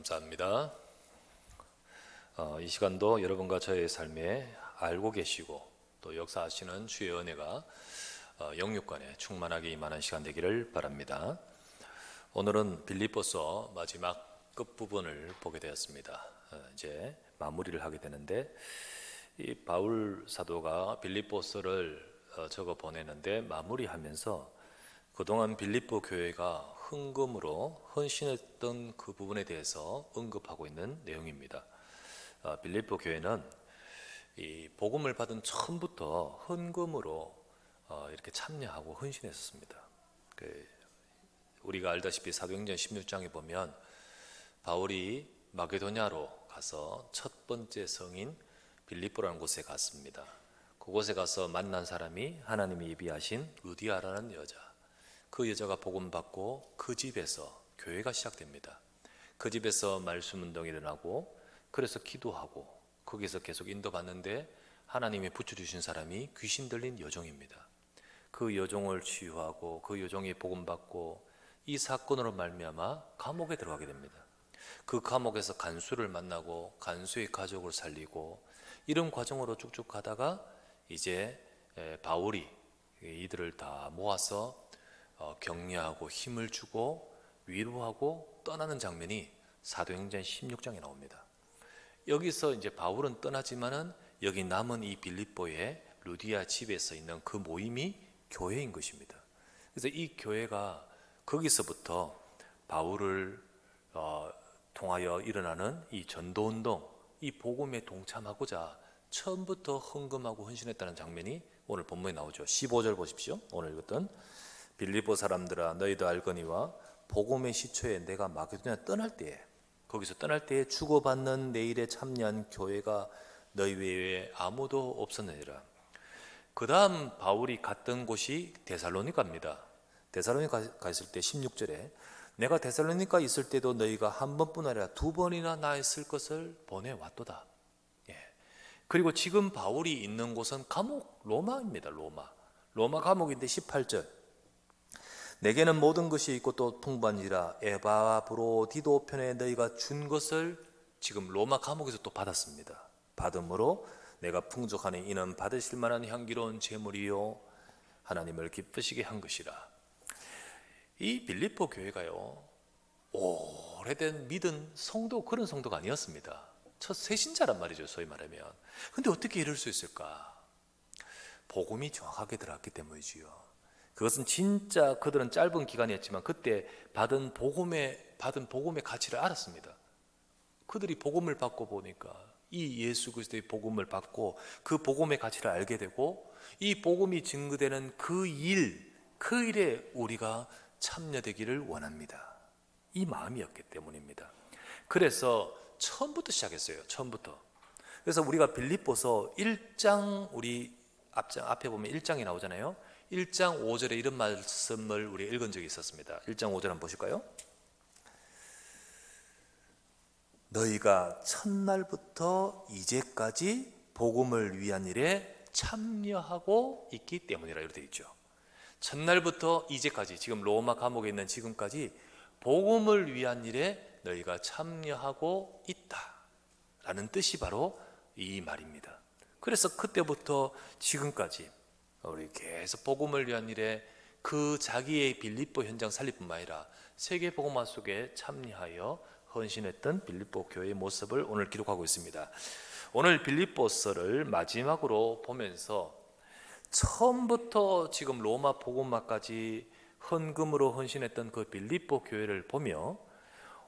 감사합니다. 이 시간도 여러분과 저의 삶에 알고 계시고 또 역사하시는 주의 은혜가 영육간에 충만하게 임하는 시간 되기를 바랍니다. 오늘은 빌립보서 마지막 끝부분을 보게 되었습니다. 이제 마무리를 하게 되는데, 이 바울 사도가 빌립보서를 적어 보내는데 마무리하면서 그동안 빌립보 교회가 헌금으로 헌신했던 그 부분에 대해서 언급하고 있는 내용입니다. 빌립보 교회는 이 복음을 받은 처음부터 헌금으로 이렇게 참여하고 헌신했었습니다. 우리가 알다시피 사도행전 16장에 보면 바울이 마게도냐로 가서 첫 번째 성인 빌립보라는 곳에 갔습니다. 그곳에 가서 만난 사람이 하나님이 예비하신 루디아라는 여자, 그 여자가 복음 받고 그 집에서 교회가 시작됩니다. 그 집에서 말씀 운동이 일어나고, 그래서 기도하고 거기서 계속 인도받는데 하나님이 붙여주신 사람이 귀신 들린 여종입니다. 그 여종을 치유하고 그 여종이 복음 받고 이 사건으로 말미암아 감옥에 들어가게 됩니다. 그 감옥에서 간수를 만나고 간수의 가족을 살리고, 이런 과정으로 쭉쭉 가다가 이제 바울이 이들을 다 모아서 격려하고 힘을 주고 위로하고 떠나는 장면이 사도행전 16장에 나옵니다. 여기서 이제 바울은 떠나지만은 여기 남은 이 빌립보의 루디아 집에서 있는 그 모임이 교회인 것입니다. 그래서 이 교회가 거기서부터 바울을 통하여 일어나는 이 전도운동, 이 복음에 동참하고자 처음부터 헌금하고 헌신했다는 장면이 오늘 본문에 나오죠. 15절 보십시오. 오늘 읽었던 빌립보 사람들아, 너희도 알거니와 복음의 시초에 내가 마게도냐 떠날 때에, 거기서 떠날 때에 주고받는 내 일에 참여한 교회가 너희 외에 아무도 없었느니라. 그 다음 바울이 갔던 곳이 데살로니가입니다. 데살로니가 가 있을 때 16절에 내가 데살로니가 있을 때도 너희가 한 번뿐 아니라 두 번이나 나 있을 것을 보내왔도다. 그리고 지금 바울이 있는 곳은 감옥, 로마입니다. 로마 감옥인데 18절 내게는 모든 것이 있고 또 풍부한지라 에바브로디도 편에 너희가 준 것을 지금 로마 감옥에서 또 받았습니다. 받음으로 내가 풍족하니 이는 받으실 만한 향기로운 제물이요 하나님을 기쁘시게 한 것이라. 이 빌립보 교회가요, 오래된 믿은 성도, 그런 성도가 아니었습니다. 첫 새신자란 말이죠, 소위 말하면. 근데 어떻게 이럴 수 있을까? 복음이 정확하게 들어갔기 때문이지요. 그것은 진짜 그들은 짧은 기간이었지만 그때 받은 복음의 가치를 알았습니다. 그들이 복음을 받고 보니까 이 예수 그리스도의 복음을 받고 그 복음의 가치를 알게 되고, 이 복음이 증거되는 그 일에 우리가 참여되기를 원합니다. 이 마음이었기 때문입니다. 그래서 처음부터 시작했어요. 처음부터. 그래서 우리가 빌립보서 1장, 우리 앞에 보면 1장이 나오잖아요. 1장 5절에 이런 말씀을 우리 읽은 적이 있었습니다. 1장 5절 한번 보실까요? 너희가 첫날부터 이제까지 복음을 위한 일에 참여하고 있기 때문이라 이렇게 되어 있죠. 첫날부터 이제까지, 지금 로마 감옥에 있는 지금까지 복음을 위한 일에 너희가 참여하고 있다라는 뜻이 바로 이 말입니다. 그래서 그때부터 지금까지 우리 계속 복음을 위한 일에 그 자기의 빌립보 현장 살리뿐만 아니라 세계 복음화 속에 참여하여 헌신했던 빌립보 교회의 모습을 오늘 기록하고 있습니다. 오늘 빌립보서를 마지막으로 보면서 처음부터 지금 로마 복음화까지 헌금으로 헌신했던 그 빌립보 교회를 보며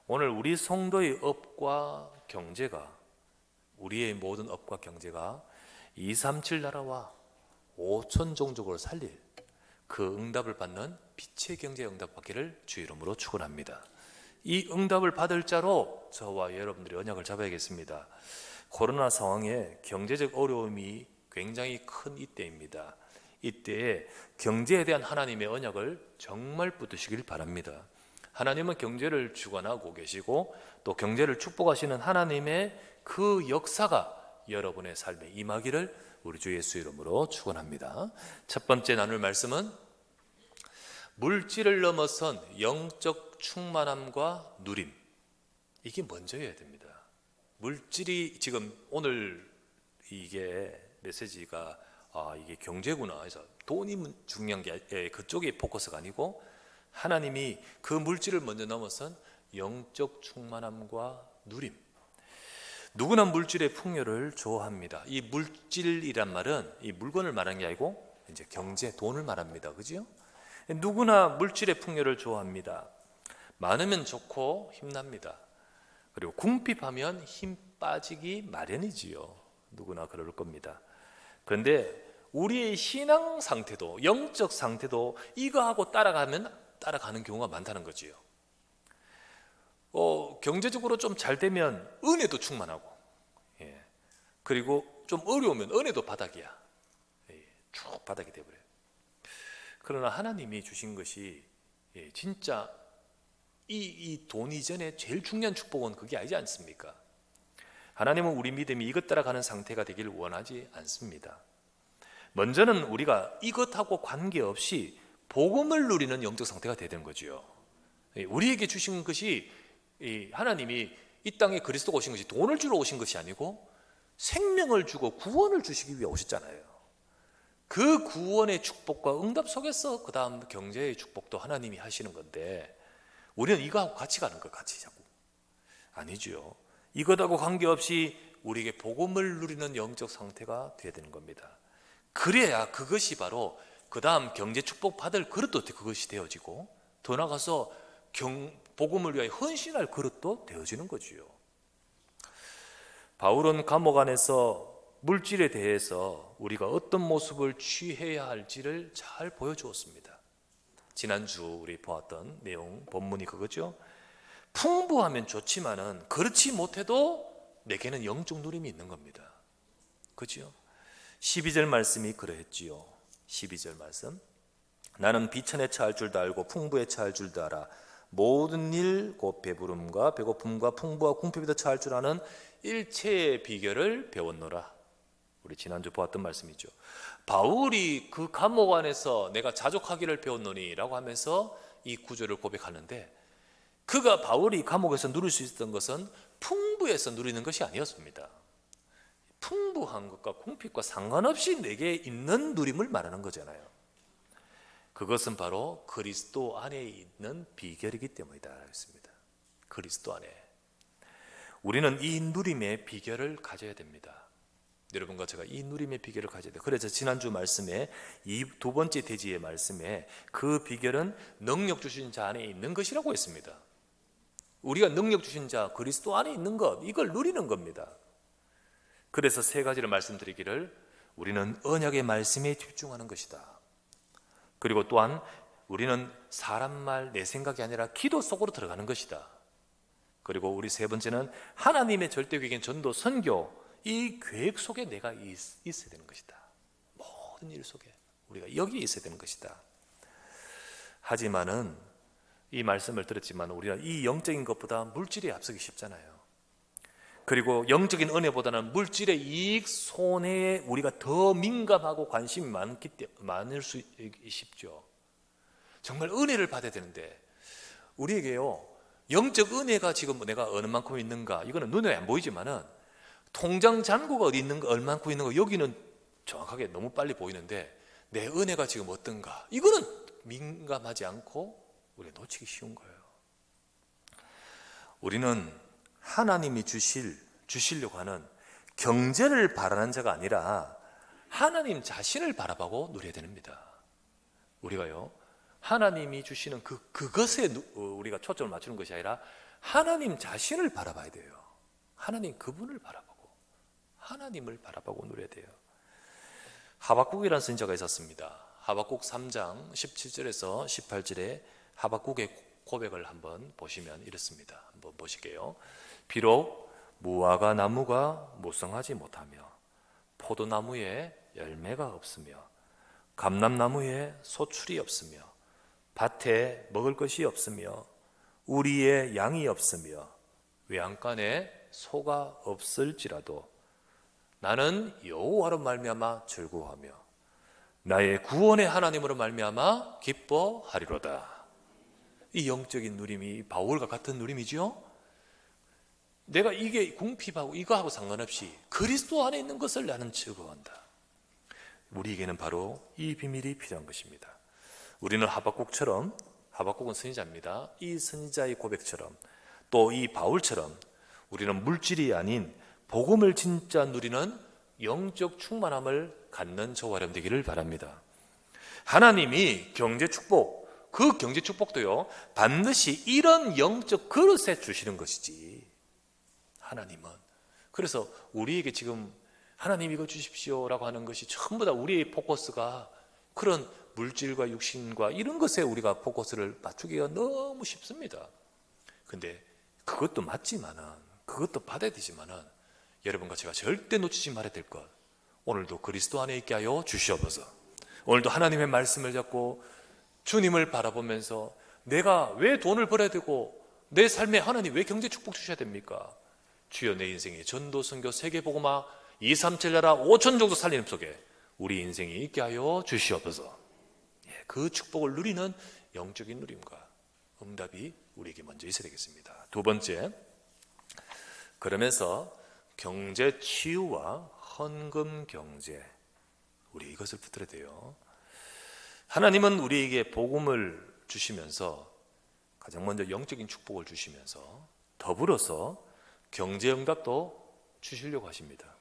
오늘 우리 성도의 업과 경제가, 우리의 모든 업과 경제가 237 나라와 5천 종족을 살릴 그 응답을 받는 빛의 경제 응답 받기를 주 이름으로 축원합니다. 이 응답을 받을 자로 저와 여러분들이 언약을 잡아야겠습니다. 코로나 상황에 경제적 어려움이 굉장히 큰 이때입니다. 이때에 경제에 대한 하나님의 언약을 정말 붙드시길 바랍니다. 하나님은 경제를 주관하고 계시고 또 경제를 축복하시는 하나님의 그 역사가 여러분의 삶에 임하기를 우리 주 예수 이름으로 축원합니다. 첫 번째 나눌 말씀은 물질을 넘어선 영적 충만함과 누림, 이게 먼저여야 됩니다. 물질이 지금 오늘 이게 메시지가 이게 경제구나 해서 돈이 중요한 게 그쪽에 포커스가 아니고 하나님이 그 물질을 먼저 넘어선 영적 충만함과 누림. 누구나 물질의 풍요를 좋아합니다. 이 물질이란 말은 이 물건을 말하는 게 아니고 이제 경제, 돈을 말합니다. 그죠? 누구나 물질의 풍요를 좋아합니다. 많으면 좋고 힘납니다. 그리고 궁핍하면 힘 빠지기 마련이지요. 누구나 그럴 겁니다. 그런데 우리의 신앙 상태도, 영적 상태도 이거하고 따라가면 따라가는 경우가 많다는 거지요. 경제적으로 좀 잘 되면 은혜도 충만하고, 그리고 좀 어려우면 은혜도 바닥이야. 쭉 바닥이 돼버려요. 그러나 하나님이 주신 것이 진짜 이 돈 이전에 제일 중요한 축복은 그게 아니지 않습니까? 하나님은 우리 믿음이 이것 따라가는 상태가 되기를 원하지 않습니다. 먼저는 우리가 이것하고 관계없이 복음을 누리는 영적 상태가 되야 되는 거죠. 우리에게 주신 것이 하나님이 이 땅에 그리스도가 오신 것이 돈을 주러 오신 것이 아니고 생명을 주고 구원을 주시기 위해 오셨잖아요. 그 구원의 축복과 응답 속에서 그 다음 경제의 축복도 하나님이 하시는 건데 우리는 이거하고 같이 가는 것 같이 자꾸 아니죠. 이것하고 관계없이 우리에게 복음을 누리는 영적 상태가 되어야 되는 겁니다. 그래야 그것이 바로 그 다음 경제 축복 받을 그릇도 그것이 되어지고 더 나아가서 복음을 위하여 헌신할 그릇도 되어지는 거지요. 바울은 감옥 안에서 물질에 대해서 우리가 어떤 모습을 취해야 할지를 잘 보여주었습니다. 지난주 우리 보았던 내용 본문이 그거죠. 풍부하면 좋지만은 그렇지 못해도 내게는 영적 누림이 있는 겁니다. 그렇죠? 12절 말씀이 그러했지요. 12절 말씀. 나는 비천에 처할 줄도 알고 풍부에 처할 줄도 알아. 모든 일 곧 배부름과 배고픔과 풍부와 궁핍에도 처할 줄 아는 일체의 비결을 배웠노라. 우리 지난주 보았던 말씀이죠. 바울이 그 감옥 안에서 내가 자족하기를 배웠노니 라고 하면서 이 구절을 고백하는데 바울이 감옥에서 누릴 수 있었던 것은 풍부에서 누리는 것이 아니었습니다. 풍부한 것과 궁핍과 상관없이 내게 있는 누림을 말하는 거잖아요. 그것은 바로 그리스도 안에 있는 비결이기 때문이다 했습니다. 그리스도 안에 우리는 이 누림의 비결을 가져야 됩니다. 여러분과 제가 이 누림의 비결을 가져야 돼요. 그래서 지난주 말씀에 이 두 번째 대지의 말씀에 그 비결은 능력 주신 자 안에 있는 것이라고 했습니다. 우리가 능력 주신 자 그리스도 안에 있는 것, 이걸 누리는 겁니다. 그래서 세 가지를 말씀드리기를 우리는 언약의 말씀에 집중하는 것이다. 그리고 또한 우리는 사람 말, 내 생각이 아니라 기도 속으로 들어가는 것이다. 그리고 우리 세 번째는 하나님의 절대 계획인 전도, 선교, 이 계획 속에 내가 있어야 되는 것이다. 모든 일 속에 우리가 여기에 있어야 되는 것이다. 하지만은 이 말씀을 들었지만 우리가 이 영적인 것보다 물질에 앞서기 쉽잖아요. 그리고 영적인 은혜보다는 물질의 이익 손해에 우리가 더 민감하고 관심이 많을 수 쉽죠. 정말 은혜를 받아야 되는데 우리에게요 영적 은혜가 지금 내가 어느 만큼 있는가 이거는 눈에 안 보이지만은 통장 잔고가 어디 있는가 얼만큼 있는가 여기는 정확하게 너무 빨리 보이는데 내 은혜가 지금 어떤가 이거는 민감하지 않고 우리가 놓치기 쉬운 거예요. 우리는 하나님이 주시려고 하는 경제를 바라는 자가 아니라 하나님 자신을 바라보고 누려야 됩니다. 우리가요 하나님이 주시는 그것에 우리가 초점을 맞추는 것이 아니라 하나님 자신을 바라봐야 돼요. 하나님 그분을 바라보고 하나님을 바라보고 누려야 돼요. 하박국이라는 선지자가 있었습니다. 하박국 3장 17절에서 18절에 하박국의 고백을 한번 보시면 이렇습니다. 한번 보실게요. 비록 무화과 나무가 무성하지 못하며 포도나무에 열매가 없으며 감람나무에 소출이 없으며 밭에 먹을 것이 없으며 우리의 양이 없으며 외양간에 소가 없을지라도 나는 여호와로 말미암아 즐거워하며 나의 구원의 하나님으로 말미암아 기뻐하리로다. 이 영적인 누림이 바울과 같은 누림이죠. 내가 이게 궁핍하고 이거하고 상관없이 그리스도 안에 있는 것을 나는 즐거워한다. 우리에게는 바로 이 비밀이 필요한 것입니다. 우리는 하박국처럼, 하박국은 선지자입니다. 이 선지자의 고백처럼 또 이 바울처럼 우리는 물질이 아닌 복음을 진짜 누리는 영적 충만함을 갖는 저와 여러분 되기를 바랍니다. 하나님이 경제 축복, 그 경제 축복도요 반드시 이런 영적 그릇에 주시는 것이지. 하나님은 그래서 우리에게 지금 하나님 이거 주십시오라고 하는 것이 전부 다 우리의 포커스가 그런 물질과 육신과 이런 것에 우리가 포커스를 맞추기가 너무 쉽습니다. 근데 그것도 맞지만은, 그것도 받아야 되지만은 여러분과 제가 절대 놓치지 말아야 될 것, 오늘도 그리스도 안에 있게 하여 주시옵소서. 오늘도 하나님의 말씀을 잡고 주님을 바라보면서 내가 왜 돈을 벌어야 되고 내 삶에 하나님 왜 경제 축복 주셔야 됩니까? 주여 내 인생에 전도, 선교, 세계복음화 237 나라 5천 정도 살리는 속에 우리 인생이 있게 하여 주시옵소서. 그 축복을 누리는 영적인 누림과 응답이 우리에게 먼저 있어야 되겠습니다. 두 번째, 그러면서 경제 치유와 헌금 경제, 우리 이것을 붙들어야 돼요. 하나님은 우리에게 복음을 주시면서 가장 먼저 영적인 축복을 주시면서 더불어서 경제 응답도 주시려고 하십니다.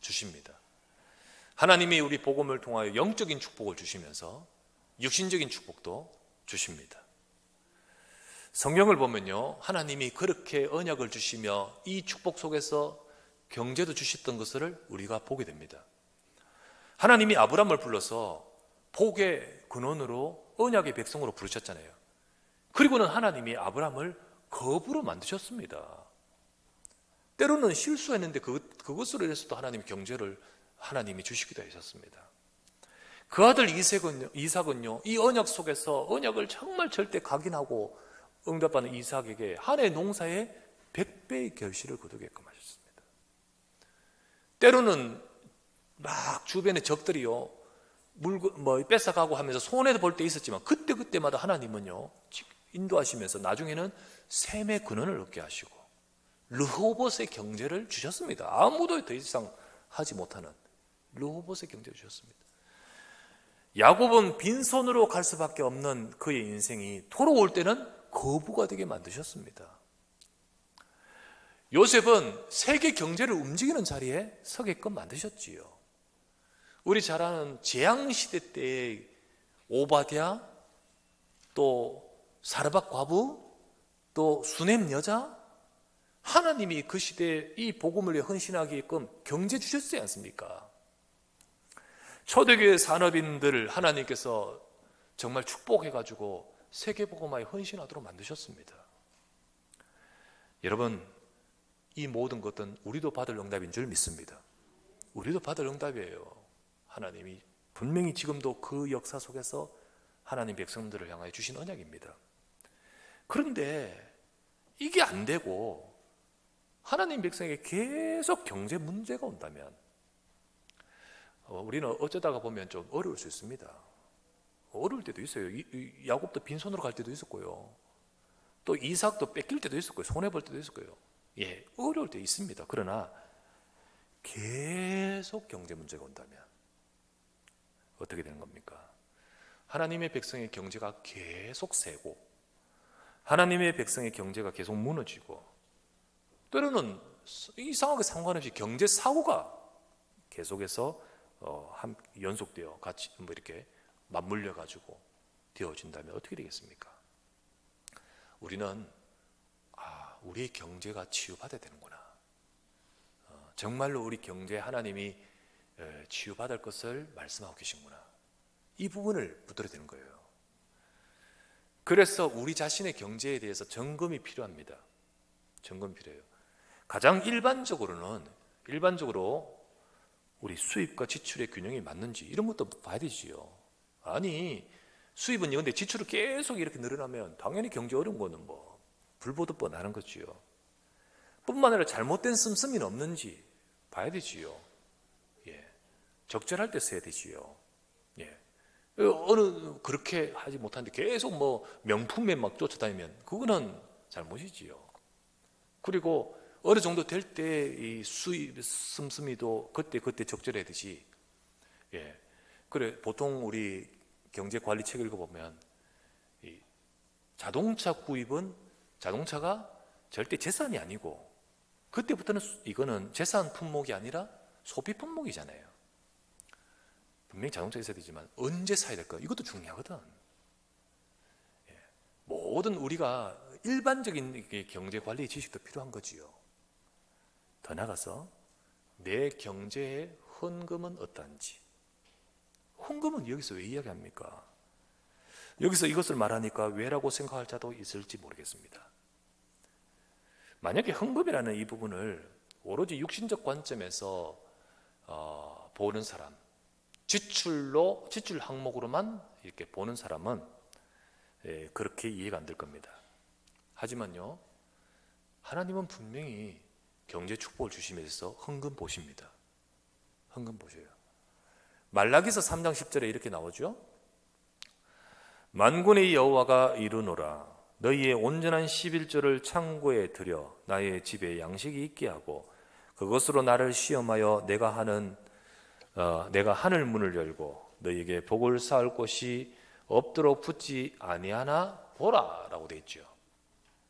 주십니다. 하나님이 우리 복음을 통하여 영적인 축복을 주시면서 육신적인 축복도 주십니다. 성경을 보면요, 하나님이 그렇게 언약을 주시며 이 축복 속에서 경제도 주셨던 것을 우리가 보게 됩니다. 하나님이 아브라함을 불러서 복의 근원으로 언약의 백성으로 부르셨잖아요. 그리고는 하나님이 아브라함을 거부로 만드셨습니다. 때로는 실수했는데 그것으로 인해서도 하나님이 경제를 하나님이 주시기도 하셨습니다. 그 아들 이삭은요, 이 언약 속에서 언약을 정말 절대 각인하고 응답받는 이삭에게 한 해 농사에 100배의 결실을 거두게끔 하셨습니다. 때로는 막 주변의 적들이요, 뺏어가고 하면서 손해도 볼 때 있었지만 그때마다 하나님은요 인도하시면서 나중에는 셈의 근원을 얻게 하시고 르호봇의 경제를 주셨습니다. 아무도 더 이상 하지 못하는 르호봇의 경제를 주셨습니다. 야곱은 빈손으로 갈 수밖에 없는 그의 인생이 돌아올 때는 거부가 되게 만드셨습니다. 요셉은 세계 경제를 움직이는 자리에 서게끔 만드셨지요. 우리 잘 아는 재앙시대 때의 오바댜, 또 사르밧 과부, 또 수넴 여자, 하나님이 그 시대에 이 복음을 위해 헌신하게끔 경제 주셨지 않습니까? 초대교회 산업인들을 하나님께서 정말 축복해가지고 세계복음화에 헌신하도록 만드셨습니다. 여러분, 이 모든 것은 우리도 받을 응답인 줄 믿습니다. 우리도 받을 응답이에요. 하나님이 분명히 지금도 그 역사 속에서 하나님 백성들을 향하여 주신 언약입니다. 그런데 이게 안 되고 하나님 백성에게 계속 경제 문제가 온다면 우리는 어쩌다가 보면 좀 어려울 수 있습니다. 어려울 때도 있어요. 야곱도 빈손으로 갈 때도 있었고요. 또 이삭도 뺏길 때도 있었고요. 손해볼 때도 있었고요. 어려울 때 있습니다. 그러나 계속 경제 문제가 온다면 어떻게 되는 겁니까? 하나님의 백성의 경제가 계속 세고 하나님의 백성의 경제가 계속 무너지고 때로는 이상하게 상관없이 경제 사고가 계속해서 연속되어 같이 이렇게 맞물려 가지고 되어진다면 어떻게 되겠습니까? 우리는 우리의 경제가 치유받아야 되는구나. 정말로 우리 경제 하나님이 치유받을 것을 말씀하고 계신구나. 이 부분을 붙들어야 되는 거예요. 그래서 우리 자신의 경제에 대해서 점검이 필요합니다. 점검이 필요해요. 가장 일반적으로 우리 수입과 지출의 균형이 맞는지 이런 것도 봐야 되지요. 아니 수입은 근데 지출을 계속 이렇게 늘어나면 당연히 경제 어려운 거는 불보듯 뻔하는 거지요. 뿐만 아니라 잘못된 씀씀이는 없는지 봐야 되지요. 적절할 때 써야 되지요. 어느 그렇게 하지 못하는데 계속 명품에 막 쫓아다니면 그거는 잘못이지요. 그리고 어느 정도 될 때 이 수입 씀씀이도 그때 적절해야되지. 예. 그래 보통 우리 경제 관리 책 읽어보면 이 자동차 구입은 자동차가 절대 재산이 아니고 그때부터는 이거는 재산 품목이 아니라 소비 품목이잖아요. 분명히 자동차 있어야 되지만 언제 사야 될까? 이것도 중요하거든. 예. 모든 우리가 일반적인 경제 관리 지식도 필요한 거지요. 더 나가서 내 경제의 헌금은 어떤지. 헌금은 여기서 왜 이야기합니까? 여기서 이것을 말하니까 왜라고 생각할 자도 있을지 모르겠습니다. 만약에 헌금이라는 이 부분을 오로지 육신적 관점에서 보는 사람, 지출 항목으로만 이렇게 보는 사람은 그렇게 이해가 안 될 겁니다. 하지만요, 하나님은 분명히 경제 축복을 주시면서 헌금 보십니다. 헌금 보셔요. 말라기서 3장 10절에 이렇게 나오죠. 만군의 여호와가 이르노라 너희의 온전한 11조를 창고에 들여 나의 집에 양식이 있게 하고 그것으로 나를 시험하여 내가 하늘 문을 열고 너희에게 복을 쌓을 곳이 없도록 붙지 아니하나 보라 라고 되어 있죠.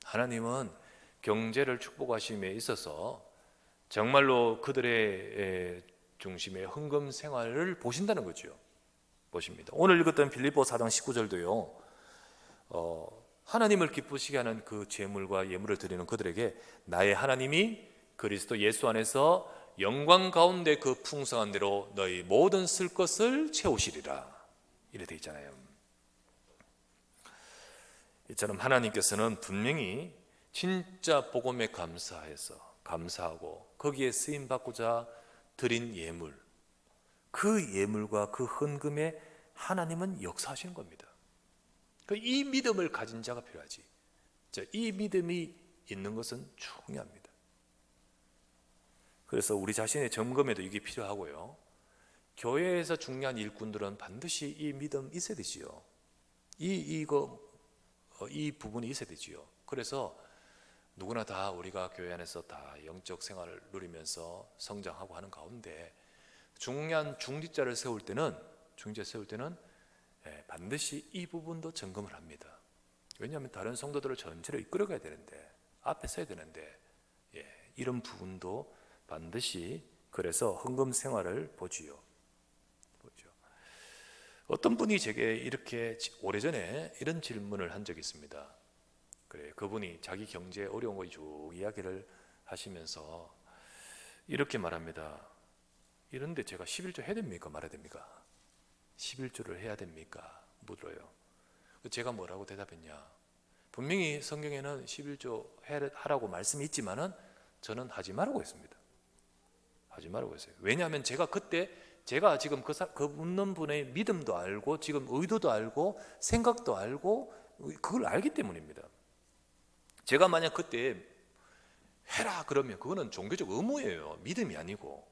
하나님은 경제를 축복하심에 있어서 정말로 그들의 중심의 헌금 생활을 보신다는 거죠. 보십니다. 오늘 읽었던 빌립보 4장 19절도요. 하나님을 기쁘시게 하는 그 제물과 예물을 드리는 그들에게 나의 하나님이 그리스도 예수 안에서 영광 가운데 그 풍성한 대로 너희 모든 쓸 것을 채우시리라 이래 되어 있잖아요. 이처럼 하나님께서는 분명히 진짜 복음에 감사하고 거기에 쓰임받고자 드린 예물, 그 예물과 그 헌금에 하나님은 역사하시는 겁니다. 이 믿음을 가진 자가 필요하지. 이 믿음이 있는 것은 중요합니다. 그래서 우리 자신의 점검에도 이게 필요하고요. 교회에서 중요한 일꾼들은 반드시 이 믿음 있어야 되지요. 이 부분이 있어야 되지요. 그래서 누구나 다 우리가 교회 안에서 다 영적 생활을 누리면서 성장하고 하는 가운데 중요한 중직자를 세울 때는 반드시 이 부분도 점검을 합니다. 왜냐하면 다른 성도들을 전체로 이끌어가야 되는데 앞에 서야 되는데 이런 부분도 반드시 그래서 헌금 생활을 보지요. 어떤 분이 제게 이렇게 오래전에 이런 질문을 한 적이 있습니다. 그분이 자기 경제에 어려운 거 쭉 이야기를 하시면서 이렇게 말합니다. 이런데 제가 11조 해야 됩니까? 말아야 됩니까? 11조를 해야 됩니까? 물어요. 제가 뭐라고 대답했냐? 분명히 성경에는 11조 하라고 말씀이 있지만은 저는 하지 말라고 했습니다. 하지 말라고 했어요. 왜냐하면 제가 지금 그 묻는 분의 믿음도 알고 지금 의도도 알고 생각도 알고 그걸 알기 때문입니다. 제가 만약 그때 해라 그러면 그거는 종교적 의무예요. 믿음이 아니고.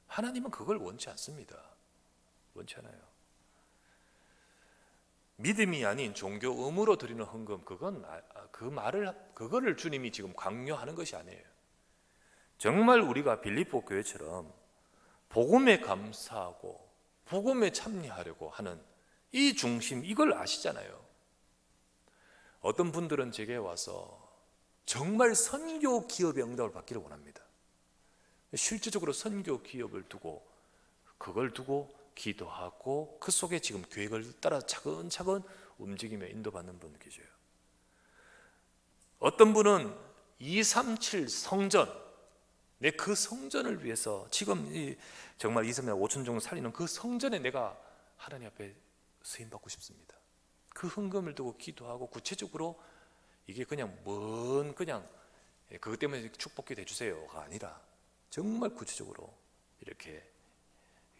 하나님은 그걸 원치 않습니다. 원치 않아요. 믿음이 아닌 종교 의무로 드리는 헌금, 그거를 주님이 지금 강요하는 것이 아니에요. 정말 우리가 빌립보 교회처럼 복음에 감사하고 복음에 참여하려고 하는 이 중심, 이걸 아시잖아요. 어떤 분들은 제게 와서 정말 선교 기업의 응답을 받기를 원합니다. 실질적으로 선교 기업을 두고 그걸 두고 기도하고 그 속에 지금 계획을 따라 차근차근 움직이며 인도받는 분 계셔요. 어떤 분은 237 성전, 그 성전을 위해서 지금 정말 2,300, 5천 정도 살리는 그 성전에 내가 하나님 앞에 쓰임받고 싶습니다. 그 헌금을 두고 기도하고 구체적으로 이게 그냥 그것 때문에 축복기도 해주세요가 아니라 정말 구체적으로 이렇게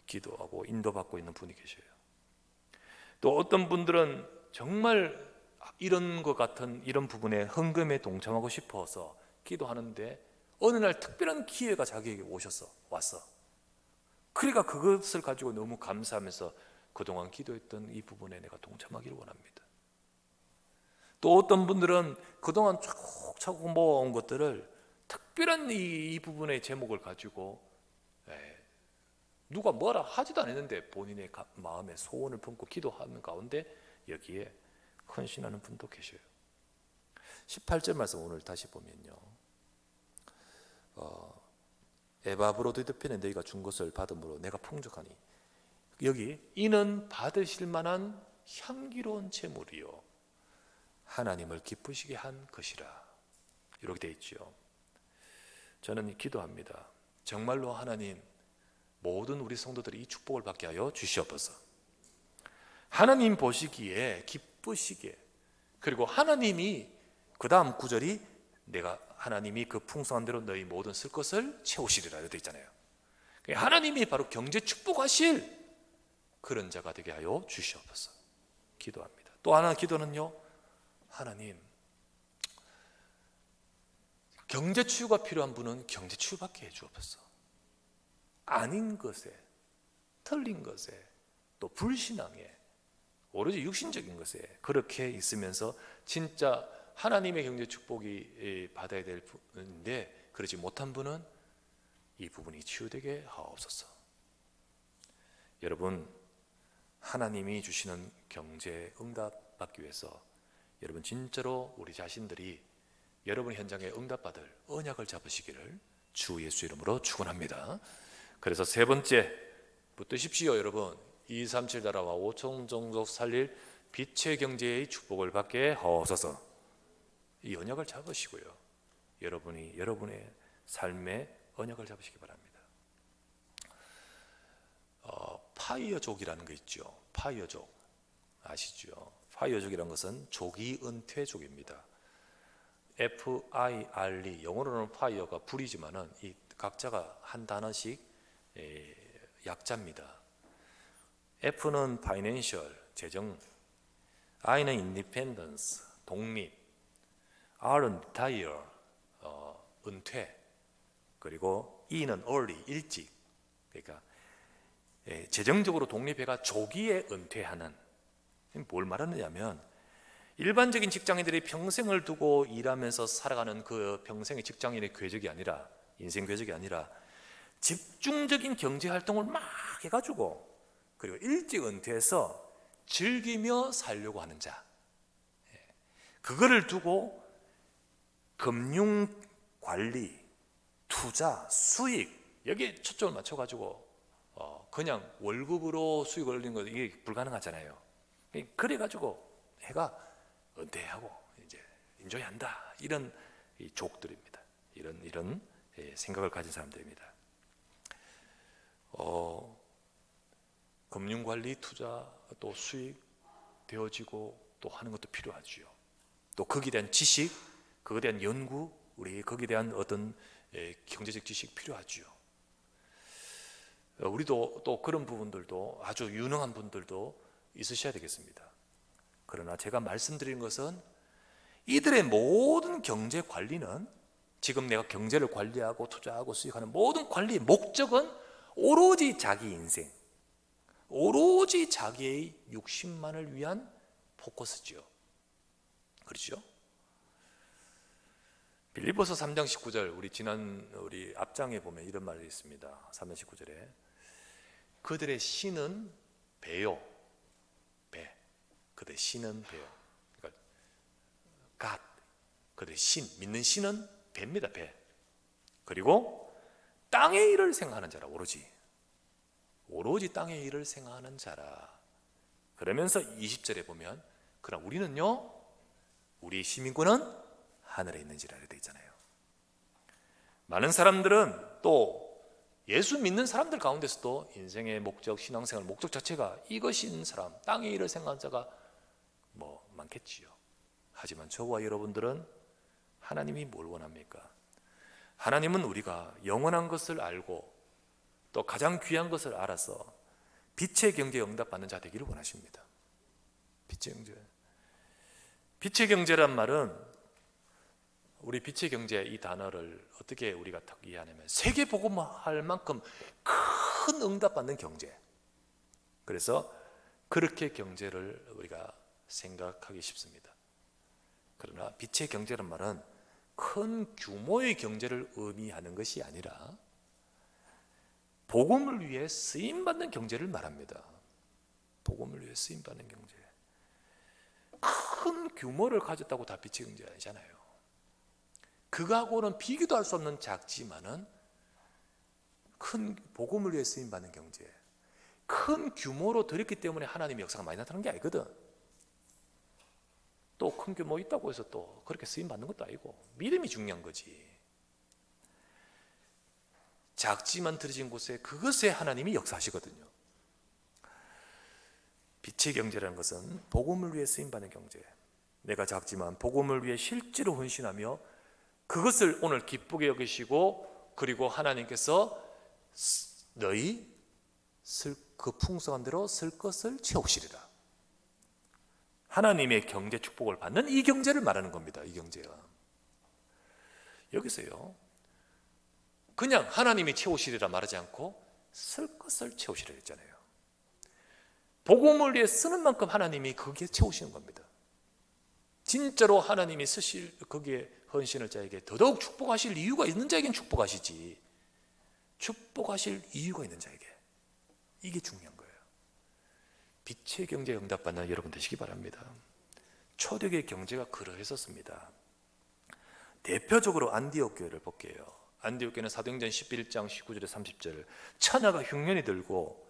기도하고 인도받고 있는 분이 계셔요. 또 어떤 분들은 정말 이런 것 같은 이런 부분에 헌금에 동참하고 싶어서 기도하는데 어느 날 특별한 기회가 자기에게 왔어. 그러니까 그것을 가지고 너무 감사하면서 그동안 기도했던 이 부분에 내가 동참하기를 원합니다. 또 어떤 분들은 그동안 차곡차곡 모아온 것들을 특별한 이 부분의 제목을 가지고 누가 뭐라 하지도 않았는데 본인의 마음에 소원을 품고 기도하는 가운데 여기에 헌신하는 분도 계셔요. 18절 말씀 오늘 다시 보면요, 에바브로디드편에 너희가 준 것을 받음으로 내가 풍족하니, 여기 이는 받으실 만한 향기로운 제물이요 하나님을 기쁘시게 한 것이라, 이렇게 되어 있죠. 저는 기도합니다. 정말로 하나님, 모든 우리 성도들이 이 축복을 받게 하여 주시옵소서. 하나님 보시기에 기쁘시게, 그리고 하나님이, 그 다음 구절이 내가 하나님이 그 풍성한 대로 너희 모든 쓸 것을 채우시리라 이렇게 있잖아요. 하나님이 바로 경제 축복하실 그런 자가 되게 하여 주시옵소서 기도합니다. 또 하나 기도는요, 하나님, 경제 치유가 필요한 분은 경제 치유받게 해주옵소서. 아닌 것에, 틀린 것에, 또 불신앙에, 오로지 육신적인 것에 그렇게 있으면서 진짜 하나님의 경제 축복이 받아야 될 분인데 그러지 못한 분은 이 부분이 치유되게 하옵소서. 여러분, 하나님이 주시는 경제 응답 받기 위해서 여러분 진짜로 우리 자신들이 여러분 현장에 응답받을 언약을 잡으시기를 주 예수 이름으로 축원합니다. 그래서 세 번째 붙드십시오. 여러분, 237 나라와 5천 종족 살릴 빛의 경제의 축복을 받게 하옵소서. 이 언약을 잡으시고요, 여러분이 여러분의 삶의 언약을 잡으시기 바랍니다. 파이어족이라는 거 있죠. 파이어족 아시죠? 파이어족이라는 것은 조기 은퇴족입니다. FIRE, 영어로는 파이어가 불이지만은 이 각자가 한 단어씩 약자입니다. F는 financial, 재정, I는 independence, 독립, R은 retire, 은퇴, 그리고 E는 early, 일찍. 그러니까 재정적으로 독립해가 조기에 은퇴하는, 뭘 말하느냐면 일반적인 직장인들이 평생을 두고 일하면서 살아가는 그 평생의 직장인의 궤적이 아니라, 인생 궤적이 아니라 집중적인 경제 활동을 막 해가지고 그리고 일찍 은퇴해서 즐기며 살려고 하는 자, 그거를 두고 금융 관리, 투자, 수익 여기에 초점을 맞춰가지고 그냥 월급으로 수익을 얻는 거 이게 불가능하잖아요. 그래가지고 해가 은퇴하고 이제 인조이한다, 이런 족들입니다. 이런 생각을 가진 사람들입니다. 금융관리, 투자, 또 수익 되어지고 또 하는 것도 필요하지요. 또 거기에 대한 지식, 거기에 대한 연구, 우리 거기에 대한 어떤 경제적 지식 필요하지요. 우리도 또 그런 부분들도 아주 유능한 분들도 있으셔야 되겠습니다. 그러나 제가 말씀드린 것은 이들의 모든 경제 관리는, 지금 내가 경제를 관리하고 투자하고 수익하는 모든 관리의 목적은 오로지 자기 인생, 오로지 자기의 육신만을 위한 포커스죠. 그렇죠? 빌립보서 3장 19절, 우리 앞장에 보면 이런 말이 있습니다. 3장 19절에 그들의 신은 배요. 배. 그들의 신은 배요. 그러니까 God, 그들의 신, 믿는 신은 배입니다. 배. 그리고 땅의 일을 생각하는 자라, 오로지 땅의 일을 생각하는 자라. 그러면서 20절에 보면 그러나 우리는요, 우리 시민권은 하늘에 있는지라 되어 있잖아요. 많은 사람들은 또 예수 믿는 사람들 가운데서도 인생의 목적, 신앙생활 목적 자체가 이것이 있는 사람, 땅의 일을 생각하는 자가 많겠지요. 하지만 저와 여러분들은 하나님이 뭘 원합니까? 하나님은 우리가 영원한 것을 알고 또 가장 귀한 것을 알아서 빛의 경제에 응답받는 자 되기를 원하십니다. 빛의 경제란 말은, 우리 빛의 경제 이 단어를 어떻게 우리가 딱 이해하냐면 세계 복음화할 만큼 큰 응답받는 경제. 그래서 그렇게 경제를 우리가 생각하기 쉽습니다. 그러나 빛의 경제란 말은 큰 규모의 경제를 의미하는 것이 아니라 복음을 위해 쓰임받는 경제를 말합니다. 복음을 위해 쓰임받는 경제. 큰 규모를 가졌다고 다 빛의 경제 아니잖아요. 그거하고는 비교도 할 수 없는 작지만은 큰 복음을 위해 쓰임받는 경제. 큰 규모로 드렸기 때문에 하나님의 역사가 많이 나타나는 게 아니거든. 또 큰 규모 있다고 해서 또 그렇게 쓰임받는 것도 아니고 믿음이 중요한 거지. 작지만 드려진 곳에 그것에 하나님이 역사하시거든요. 빛의 경제라는 것은 복음을 위해 쓰임받는 경제. 내가 작지만 복음을 위해 실제로 헌신하며 그것을 오늘 기쁘게 여기시고, 그리고 하나님께서 너희 그 풍성한 대로 쓸 것을 채우시리라. 하나님의 경제 축복을 받는 이 경제를 말하는 겁니다. 이 경제가 여기서요, 그냥 하나님이 채우시리라 말하지 않고 쓸 것을 채우시리라 했잖아요. 복음을 위해 쓰는 만큼 하나님이 거기에 채우시는 겁니다. 진짜로 하나님이 쓰실 거기에 헌신을 자에게 더더욱 축복하실 이유가 있는 자에겐 축복하시지, 축복하실 이유가 있는 자에게, 이게 중요한 거예요. 빛의 경제에 응답받는 여러분 되시기 바랍니다. 초대교회 경제가 그러했었습니다. 대표적으로 안디옥 교회를 볼게요. 안디옥 교회는 사도행전 11장 19절에 30절, 천하가 흉년이 들고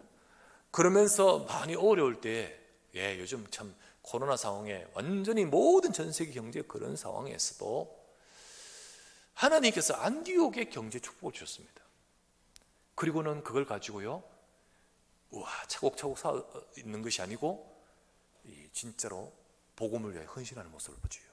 그러면서 많이 어려울 때, 요즘 참 코로나 상황에 완전히 모든 전 세계 경제 그런 상황에서도 하나님께서 안디옥의 경제 축복을 주셨습니다. 그리고는 그걸 가지고요, 차곡차곡 쌓아 있는 것이 아니고 진짜로 복음을 위해 헌신하는 모습을 보여요.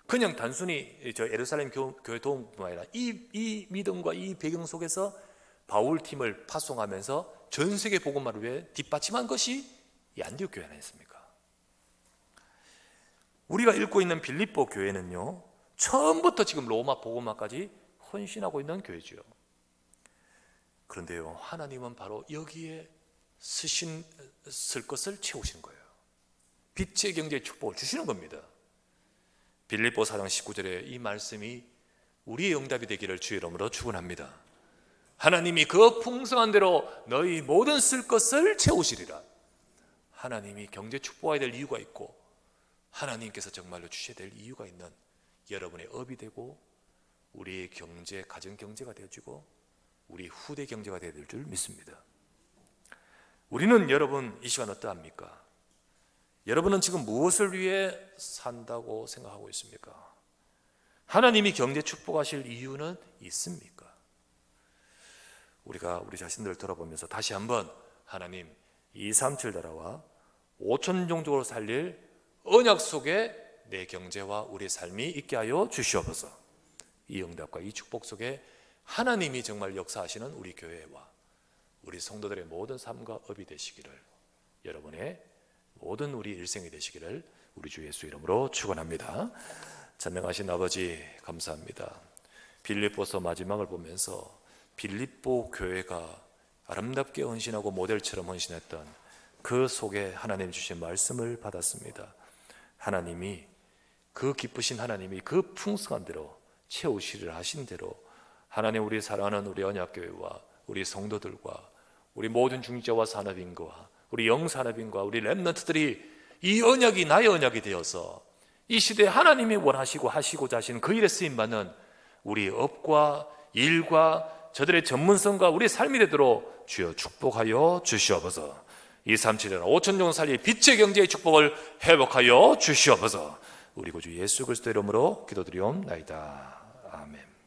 그냥 단순히 예루살렘 교회 도움뿐만 아니라 이 믿음과 이 배경 속에서 바울 팀을 파송하면서 전 세계 복음화를 위해 뒷받침한 것이 이 안디옥 교회 아니었습니까? 우리가 읽고 있는 빌립보 교회는요, 처음부터 지금 로마 복음화까지 헌신하고 있는 교회죠. 그런데요, 하나님은 바로 여기에 쓸 것을 채우시는 거예요. 빛의 경제의 축복을 주시는 겁니다. 빌립보 4장 19절에 이 말씀이 우리의 응답이 되기를 주의 이름으로 축원합니다. 하나님이 그 풍성한 대로 너희 모든 쓸 것을 채우시리라. 하나님이 경제 축복해야 될 이유가 있고, 하나님께서 정말로 주셔야 될 이유가 있는 여러분의 업이 되고, 우리의 경제, 가정 경제가 되어지고, 우리 후대 경제가 되어야 될 줄 믿습니다. 우리는 여러분 이 시간 어떠합니까? 여러분은 지금 무엇을 위해 산다고 생각하고 있습니까? 하나님이 경제 축복하실 이유는 있습니까? 우리가 우리 자신들을 돌아보면서 다시 한번 하나님, 237 나라와 5천 종족으로 살릴 언약 속에 내 경제와 우리의 삶이 있게 하여 주시옵소서. 이 응답과 이 축복 속에 하나님이 정말 역사하시는 우리 교회와 우리 성도들의 모든 삶과 업이 되시기를, 여러분의 모든 우리 일생이 되시기를 우리 주 예수 이름으로 축원합니다. 전능하신 아버지 감사합니다. 빌립보서 마지막을 보면서 빌립보 교회가 아름답게 헌신하고 모델처럼 헌신했던 그 속에 하나님 주신 말씀을 받았습니다. 하나님이 그 기쁘신 하나님이 그 풍성한 대로 채우시리라 하신 대로 하나님, 우리 사랑하는 우리 언약교회와 우리 성도들과 우리 모든 중직자와 산업인과 우리 영산업인과 우리 렘넌트들이 이 언약이 나의 언약이 되어서 이 시대에 하나님이 원하시고 하시고자 하시는 그 일에 쓰임받는 우리 업과 일과 저들의 전문성과 우리의 삶이 되도록 주여 축복하여 주시옵소서. 237년 5천종 살릴 빛의 경제의 축복을 회복하여 주시옵소서. 우리 구주 예수 그리스도 이름으로 기도드리옵나이다. 아멘.